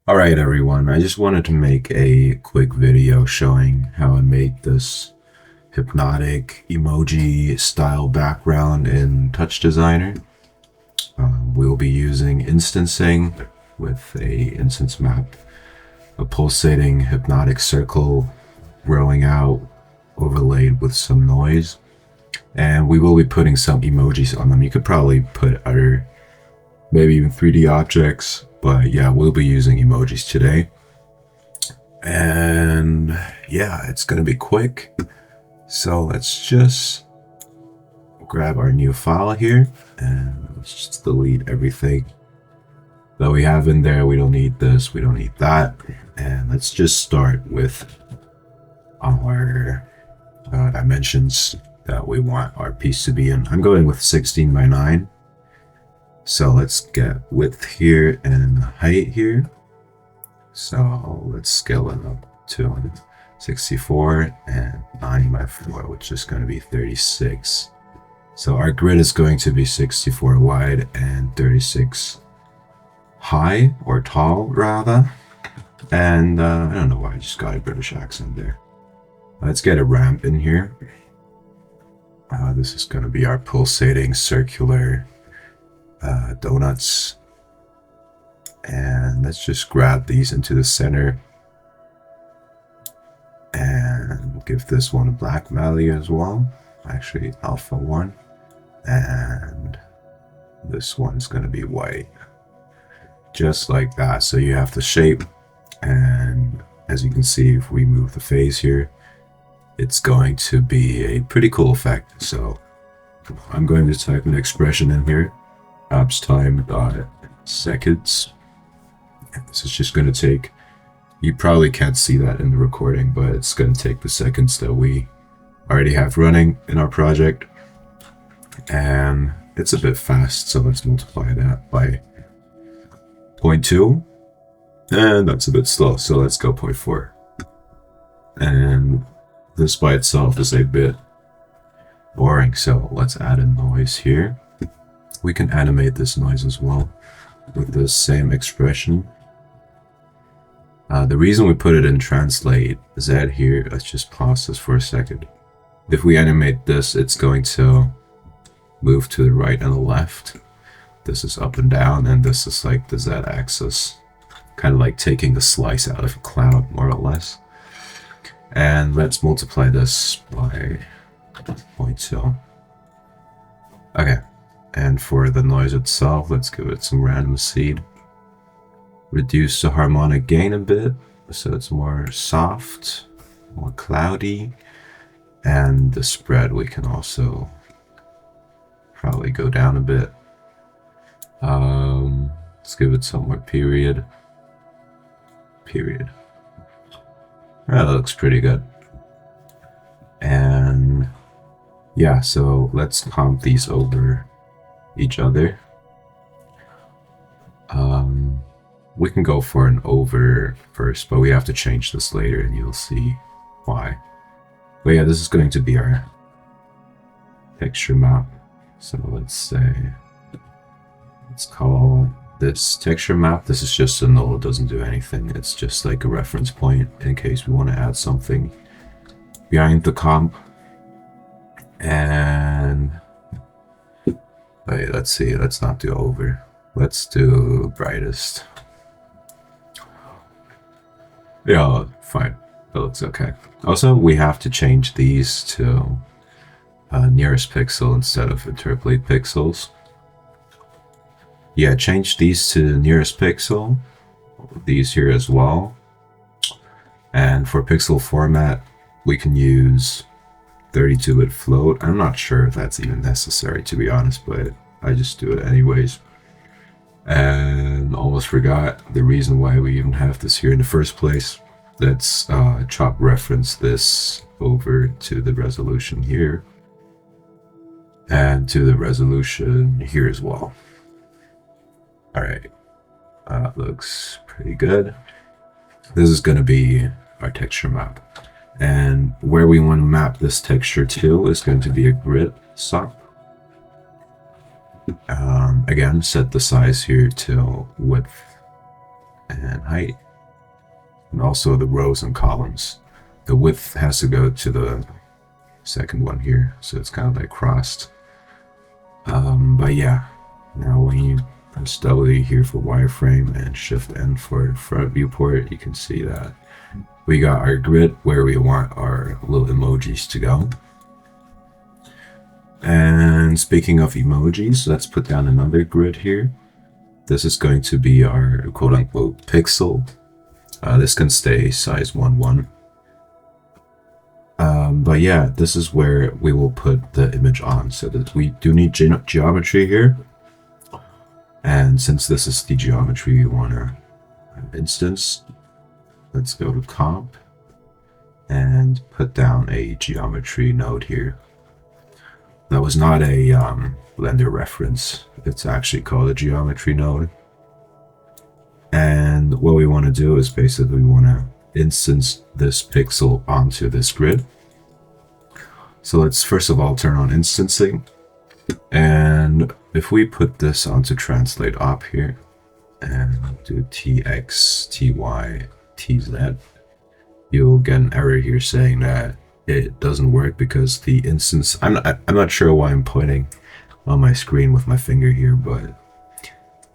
Alright everyone, I just wanted to make a quick video showing how I made this hypnotic emoji style background in TouchDesigner. We'll be using instancing with a instance map, a pulsating hypnotic circle growing out, overlaid with some noise, and we will be putting some emojis on them. You could probably put other, maybe even 3D objects, but yeah, we'll be using emojis today. And yeah, it's gonna be quick. So let's just grab our new file here and let's just delete everything that we have in there. We don't need this, we don't need that. And let's just start with our dimensions that we want our piece to be in. I'm going with 16 by 9. So let's get width here and height here. So let's scale it up to 64 and 9 by 4, which is going to be 36. So our grid is going to be 64 wide and 36 high, or tall rather. And I don't know why I just got a British accent there. Let's get a ramp in here. This is going to be our pulsating circular donuts, and let's just grab these into the center and give this one a black value as well, actually alpha 1, and this one's going to be white, just like that. So you have the shape, and as you can see, if we move the phase here, it's going to be a pretty cool effect. So I'm going to type an expression in here, apps time seconds. This is just going to take, you probably can't see that in the recording, but it's going to take the seconds that we already have running in our project, and it's a bit fast, so let's multiply that by 0.2, and that's a bit slow, so let's go 0.4. And this by itself is a bit boring, so let's add a noise here. We can animate this noise as well with the same expression. The reason we put it in translate Z here, let's just pause this for a second. If we animate this, it's going to move to the right and the left. This is up and down, and this is like the Z axis, kind of like taking a slice out of a cloud, more or less. And let's multiply this by 0.2. Okay. And for the noise itself, let's give it some random seed. Reduce the harmonic gain a bit, so it's more soft, more cloudy. And the spread we can also probably go down a bit. Let's give it some more period. That looks pretty good. And yeah, so let's comp these over each other. We can go for an over first, but we have to change this later and you'll see why. But yeah, this is going to be our texture map. So let's call this texture map. This is just a null, it doesn't do anything. It's just like a reference point in case we want to add something behind the comp. And wait, let's see, let's not do over. Let's do brightest. Yeah, fine. That looks okay. Also, we have to change these to nearest pixel instead of interpolate pixels. Yeah, change these to nearest pixel. These here as well. And for pixel format, we can use 32-bit float. I'm not sure if that's even necessary, to be honest, but I just do it anyways. And almost forgot the reason why we even have this here in the first place. Let's chop reference this over to the resolution here and to the resolution here as well. All right, looks pretty good. This is going to be our texture map, and where we want to map this texture to is going to be a grid sop. Again, set the size here to width and height, and also the rows and columns. The width has to go to the second one here, so it's kind of like crossed. But yeah, now when you press W here for wireframe and Shift N for front viewport, you can see that we got our grid where we want our little emojis to go. And speaking of emojis, let's put down another grid here. This is going to be our quote-unquote pixel. This can stay size 1:1. But yeah, this is where we will put the image on. So that we do need geometry here. And since this is the geometry we want to instance, let's go to comp and put down a geometry node here. That was not a Blender reference. It's actually called a geometry node. And what we want to do is basically we want to instance this pixel onto this grid. So let's first of all turn on instancing. And if we put this onto translate op here and do tx, ty, tz, you'll get an error here saying that it doesn't work because the instance, I'm not sure why I'm pointing on my screen with my finger here, but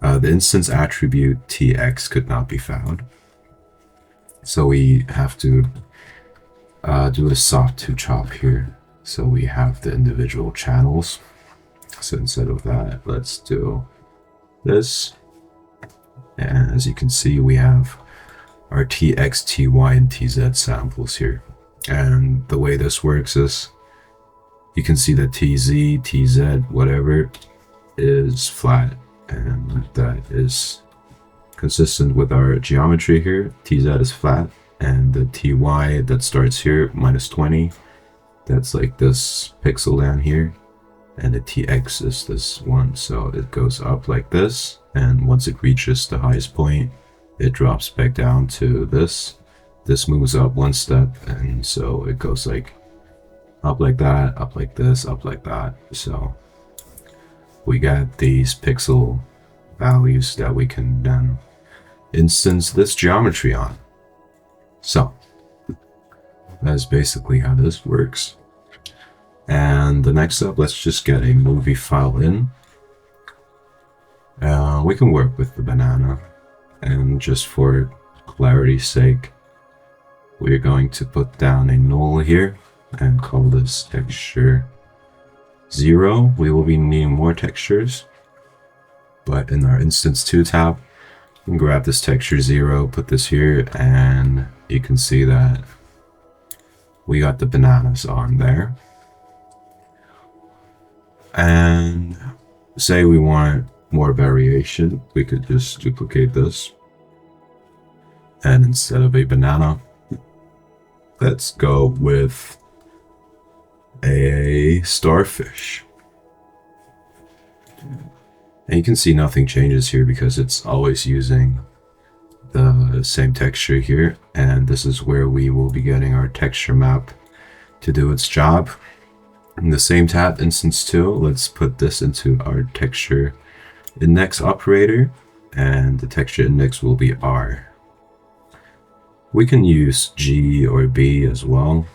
the instance attribute tx could not be found. So we have to do a soft to chop here. So we have the individual channels. So instead of that, let's do this. And as you can see, we have our tx, ty, and tz samples here. And the way this works is you can see that tz, tz, whatever is flat, and that is consistent with our geometry here. Tz is flat, and the ty that starts here, -20, that's like this pixel down here, and the tx is this one, so it goes up like this, and once it reaches the highest point, it drops back down to this. This moves up one step, and so it goes like up like that, up like this, up like that. So we got these pixel values that we can then instance this geometry on. So that's basically how this works. And the next up, let's just get a movie file in. We can work with the banana, and just for clarity's sake, we're going to put down a null here and call this texture 0. We will be needing more textures, but in our instance 2 tab, you can grab this texture 0, put this here, and you can see that we got the bananas on there. And say we want more variation, we could just duplicate this, and instead of a banana, let's go with a starfish. And you can see nothing changes here because it's always using the same texture here, and this is where we will be getting our texture map to do its job. In the same tab, instance 2, let's put this into our texture index operator, and the texture index will be R. We can use G or B as well,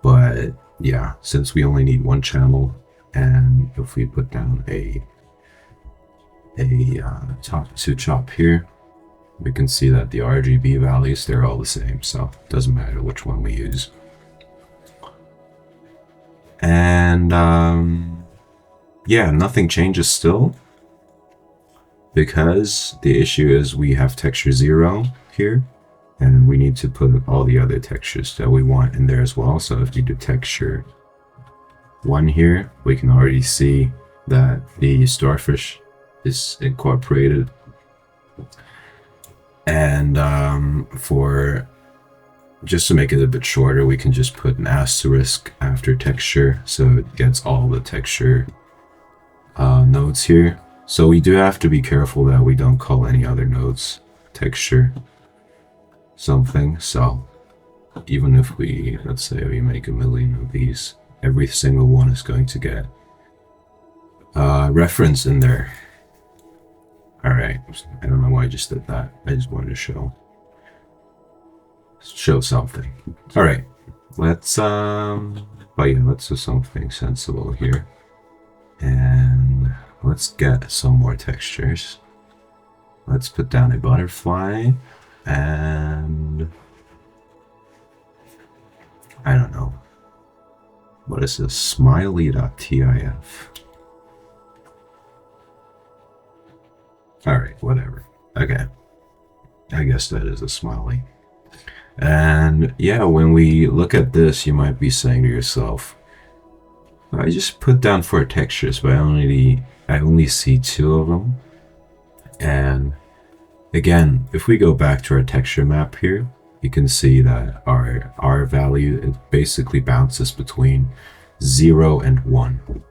but yeah, since we only need one channel, and if we put down a top to chop here, we can see that the RGB values, they're all the same, so it doesn't matter which one we use. And yeah, nothing changes still, because the issue is we have texture 0 here, and we need to put all the other textures that we want in there as well. So if you do texture 1 here, we can already see that the starfish is incorporated. And for just to make it a bit shorter, we can just put an asterisk after texture, so it gets all the texture nodes here. So we do have to be careful that we don't call any other nodes texture something. So even if we, let's say we make 1,000,000 of these, every single one is going to get reference in there. All right. I don't know why I just did that. I just wanted to show something. All right. Let's but yeah, let's do something sensible here. And let's get some more textures. Let's put down a butterfly and I don't know. What is this? Smiley.tif. Alright, whatever. Okay. I guess that is a smiley. And yeah, when we look at this, you might be saying to yourself, I just put down 4 textures, but I only see 2 of them. And again, if we go back to our texture map here, you can see that our value, it basically bounces between 0 and 1.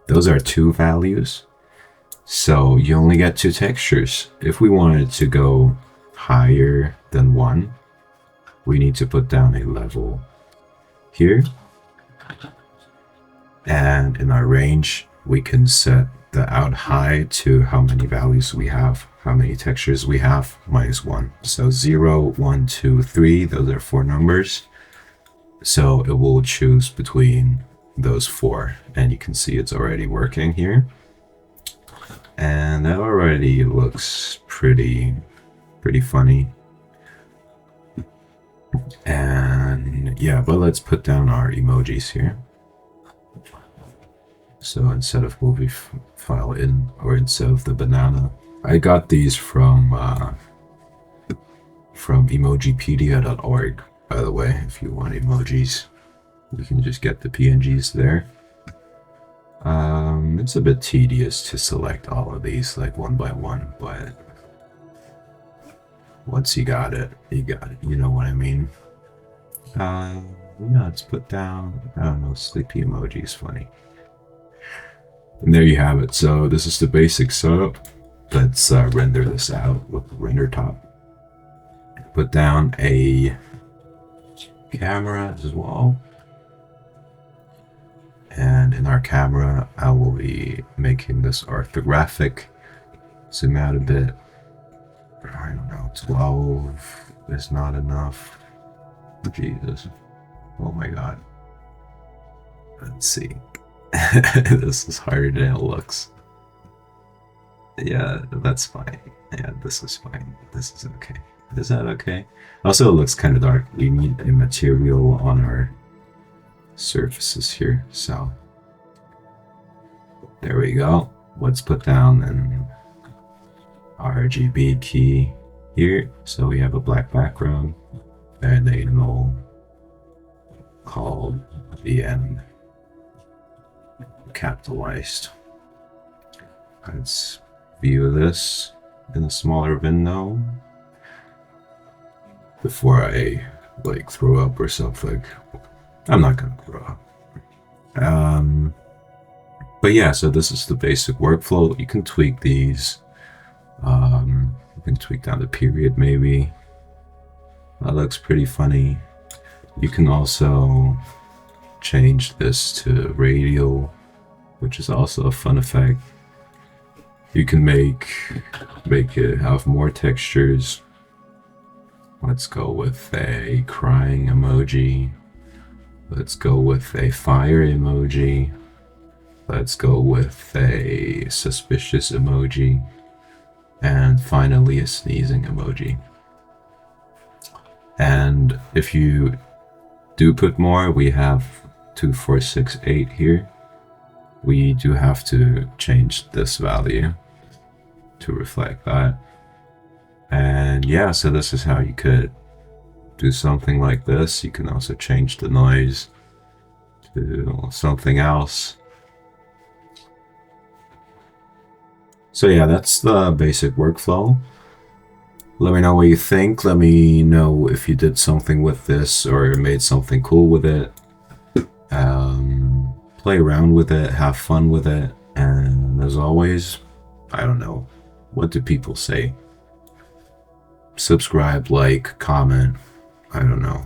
Those are 2 values. So you only get 2 textures. If we wanted to go higher than 1, we need to put down a level here. And in our range, we can set the out high to how many values we have, how many textures we have, -1. So 0, 1, 2, 3, those are 4 numbers. So it will choose between those 4. And you can see it's already working here. And that already looks pretty funny. And yeah, but let's put down our emojis here. So instead of movie file in, or instead of the banana, I got these from emojipedia.org, by the way. If you want emojis, you can just get the PNGs there. It's a bit tedious to select all of these like one by one, but once you got it, you got it. You know what I mean? Yeah, let's put down, I don't know, sleepy emoji is funny. And there you have it. So this is the basic setup. Let's render this out with the render top. Put down a camera as well. And in our camera, I will be making this orthographic. Zoom out a bit. I don't know, 12 is not enough. Jesus. Oh my god. Let's see. This is harder than it looks. Yeah, that's fine. Yeah, this is fine. This is okay. Is that okay? Also, it looks kind of dark. We need a material on our surfaces here. So, there we go. Let's put down an RGB key here. So we have a black background and a null called VN capitalized. Let's view this in a smaller window before I like throw up or something. I'm not gonna throw up. But yeah, so this is the basic workflow. You can tweak these. You can tweak down the period maybe. That looks pretty funny. You can also change this to radial, which is also a fun effect. You can make it have more textures. Let's go with a crying emoji. Let's go with a fire emoji. Let's go with a suspicious emoji. And finally a sneezing emoji. And if you do put more, we have 2, 4, 6, 8 here. We do have to change this value to reflect that. And yeah, so this is how you could do something like this. You can also change the noise to something else. So yeah, that's the basic workflow. Let me know what you think. Let me know if you did something with this or made something cool with it. Play around with it, have fun with it, and as always, I don't know, what do people say? Subscribe, like, comment, I don't know.